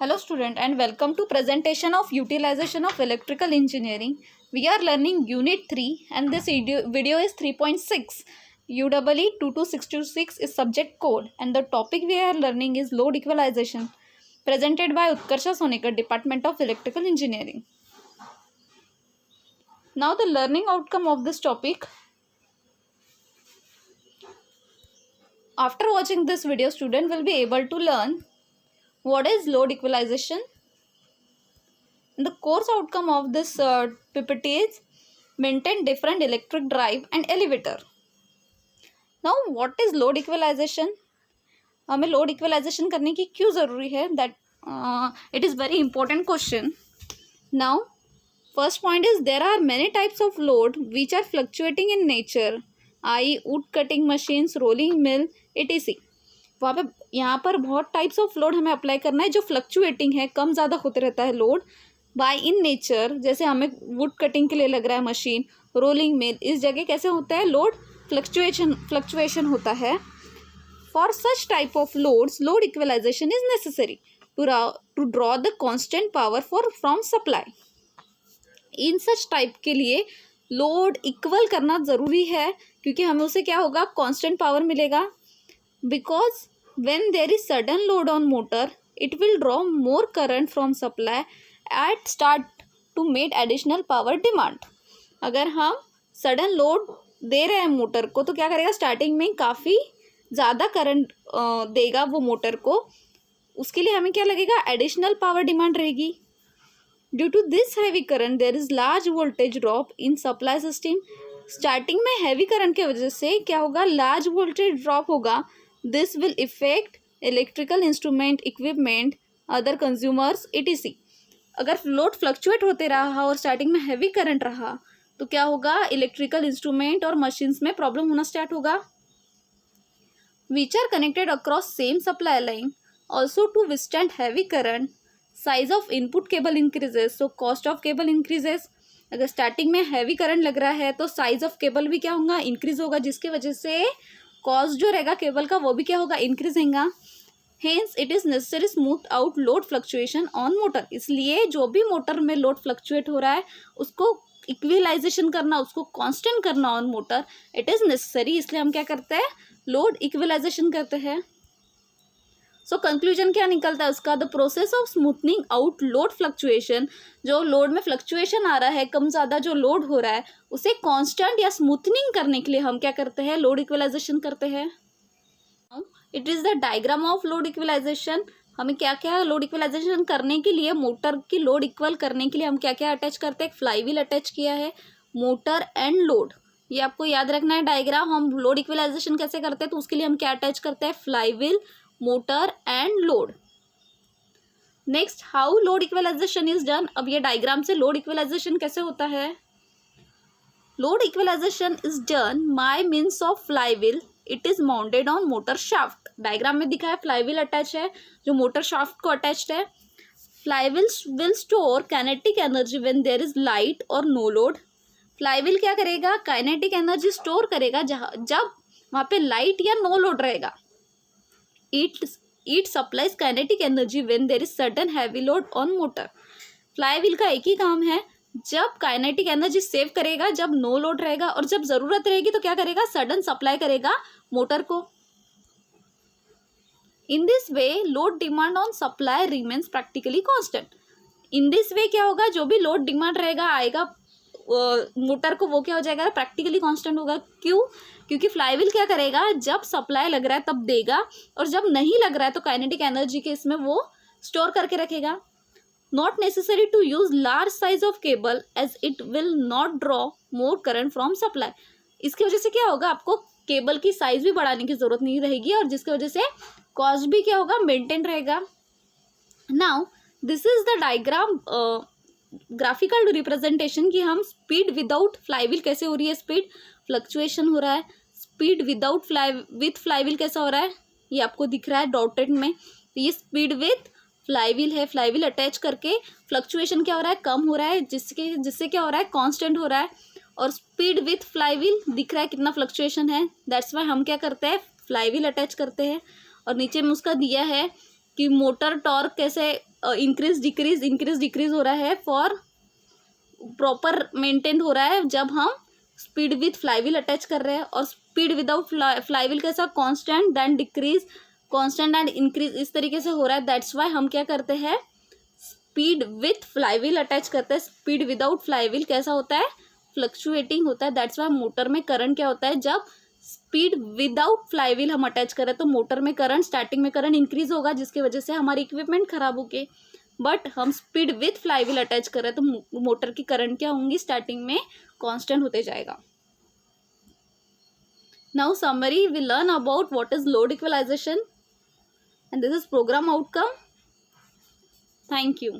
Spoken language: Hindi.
Hello student and welcome to presentation of utilization of electrical engineering. We are learning unit 3 and this video is 3.6. UEE 22626 is subject code and the topic we are learning is load equalization presented by Utkarsha Sonekar, Department of Electrical Engineering. Now the learning outcome of this topic. After watching this video, student will be able to learn what is load equalization. The course outcome of this PPT is maintain different electric drive and elevator. Now what is load equalization? हमें load equalization करने की क्यों ज़रूरी है? That it is very important question. Now first point is there are many types of load which are fluctuating in nature, i.e. wood cutting machines, rolling mill, etc. वहाँ पे यहाँ पर बहुत टाइप्स ऑफ लोड हमें अप्लाई करना है जो फ्लक्चुएटिंग है, कम ज़्यादा होते रहता है लोड बाय इन नेचर. जैसे हमें वुड कटिंग के लिए लग रहा है मशीन, रोलिंग मिल, इस जगह कैसे होता है लोड फ्लक्चुएशन होता है. For such type of loads load equalization is necessary to draw the constant power from supply. In such type के लिए लोड इक्वल करना ज़रूरी है क्योंकि हमें उसे क्या होगा, कांस्टेंट पावर मिलेगा. Because when there is sudden load on motor, it will draw more current from supply at start to meet additional power demand. अगर हम सडन लोड दे रहे हैं मोटर को तो क्या करेगा, स्टार्टिंग में काफ़ी ज़्यादा करंट देगा वो मोटर को. उसके लिए हमें क्या लगेगा, एडिशनल पावर डिमांड रहेगी. Due to this heavy current there is large voltage drop in supply system. Starting में हैवी करंट की वजह से क्या होगा, लार्ज वोल्टेज ड्रॉप होगा. This will affect electrical instrument, equipment, other consumers, etc. अगर लोड फ्लक्चुएट होते रहा और स्टार्टिंग में हैवी करंट रहा तो क्या होगा, इलेक्ट्रिकल इंस्ट्रूमेंट और मशीन्स में प्रॉब्लम होना स्टार्ट होगा. Which are connected across same supply line also to withstand heavy current. Size of input cable increases, so cost of cable increases. अगर स्टार्टिंग में हैवी करंट लग रहा है तो साइज ऑफ केबल भी क्या होगा, इंक्रीज होगा, जिसकी वजह से कॉस्ट जो रहेगा केबल का वो भी क्या होगा, इंक्रीज होगा. Hence it is necessary smooth out load fluctuation on motor. इसलिए जो भी मोटर में लोड फ्लक्चुएट हो रहा है उसको इक्विलाइजेशन करना, उसको कांस्टेंट करना on motor, it is necessary. इसलिए हम क्या करते हैं, लोड इक्विलाइजेशन करते हैं. सो कंक्लूजन क्या निकलता है उसका, the process of smoothening out load fluctuation. जो लोड में फ्लक्चुएशन आ रहा है, कम ज़्यादा जो लोड हो रहा है उसे कांस्टेंट या स्मूथनिंग करने के लिए हम क्या करते हैं, लोड इक्वलाइजेशन करते हैं. It is the diagram of load equalization. हमें क्या क्या लोड इक्वलाइजेशन करने के लिए, मोटर की लोड इक्वल करने के लिए हम क्या क्या अटैच करते हैं. फ्लाई व्हील अटैच किया है, मोटर एंड लोड, ये आपको याद रखना है डायग्राम. हम लोड इक्वलाइजेशन कैसे करते हैं तो उसके लिए हम क्या अटैच करते हैं, flywheel, motor and load. Next, how load equalization is done. अब ये डायग्राम से लोड इक्वलाइजेशन कैसे होता है. Load equalization is done by means of flywheel. It is mounted on motor shaft. Diagram में दिखा है फ्लाई व्हील अटैच है जो मोटर शाफ्ट को अटैच्ड है. Flywheel will store kinetic energy when there is light और नो लोड. फ्लाई व्हील क्या करेगा, काइनेटिक एनर्जी स्टोर करेगा जब वहाँ पे लाइट या नो लोड रहेगा. It supplies kinetic energy when there is sudden heavy load on motor. Fly wheel का एक ही काम है, जब काइनेटिक एनर्जी सेव करेगा जब नो लोड रहेगा और जब ज़रूरत रहेगी तो क्या करेगा, सडन सप्लाई करेगा मोटर को. In this way load demand on supply remains practically constant. In this way क्या होगा, जो भी लोड डिमांड रहेगा आएगा मोटर को वो क्या हो जाएगा, प्रैक्टिकली कांस्टेंट होगा. क्यों, क्योंकि फ्लाई व्हील क्या करेगा, जब सप्लाई लग रहा है तब देगा और जब नहीं लग रहा है तो काइनेटिक एनर्जी के इसमें वो स्टोर करके रखेगा. Not necessary to use large size of cable as it will not draw more current from supply. इसकी वजह से क्या होगा, आपको केबल की साइज भी बढ़ाने की जरूरत नहीं रहेगी और जिसकी वजह से कॉस्ट भी क्या होगा, मेंटेन रहेगा. Now this is the diagram, graphical representation कि हम स्पीड विदाउट फ्लाई व्हील कैसे हो रही है, स्पीड फ्लक्चुएशन हो रहा है. Speed without with fly wheel कैसा हो रहा है, ये आपको दिख रहा है डॉटेड में. तो ये स्पीड विथ फ्लाई व्हील है. फ्लाई व्हील अटैच करके फ्लक्चुएशन क्या हो रहा है, कम हो रहा है, जिससे क्या हो रहा है, कांस्टेंट हो रहा है. और स्पीड विथ फ्लाई व्हील दिख रहा है कितना फ्लक्चुएशन है. दैट्स वाई हम क्या करते हैं, फ्लाई व्हील अटैच करते हैं. और नीचे में उसका दिया है कि मोटर टॉर्क कैसे इंक्रीज डिक्रीज हो रहा है फॉर प्रॉपर मेंटेन हो रहा है जब हम स्पीड विथ फ्लाईव्हील अटैच कर रहे हैं, और स्पीड विदाउट फ्लाईव्हील कैसा constant then decrease constant and increase इस तरीके से हो रहा है। दैट्स वाई हम क्या करते हैं, स्पीड विथ फ्लाईव्हील अटैच करते हैं। स्पीड विदाउट फ्लाईव्हील कैसा होता है, फ्लक्चुएटिंग होता है। दैट्स वाई मोटर में करंट क्या होता है, जब स्पीड विदाउट फ्लाईव्हील हम अटैच करें तो मोटर में करंट, स्टार्टिंग में करंट इंक्रीज होगा जिसकी वजह से हमारी इक्विपमेंट खराब होगी। बट हम स्पीड विथ फ्लाईव्हील अटैच करें तो मोटर की करंट क्या होंगी, स्टार्टिंग में कांस्टेंट होते जाएगा। Now summary, we learn about what is load equalization and this is program outcome. Thank you.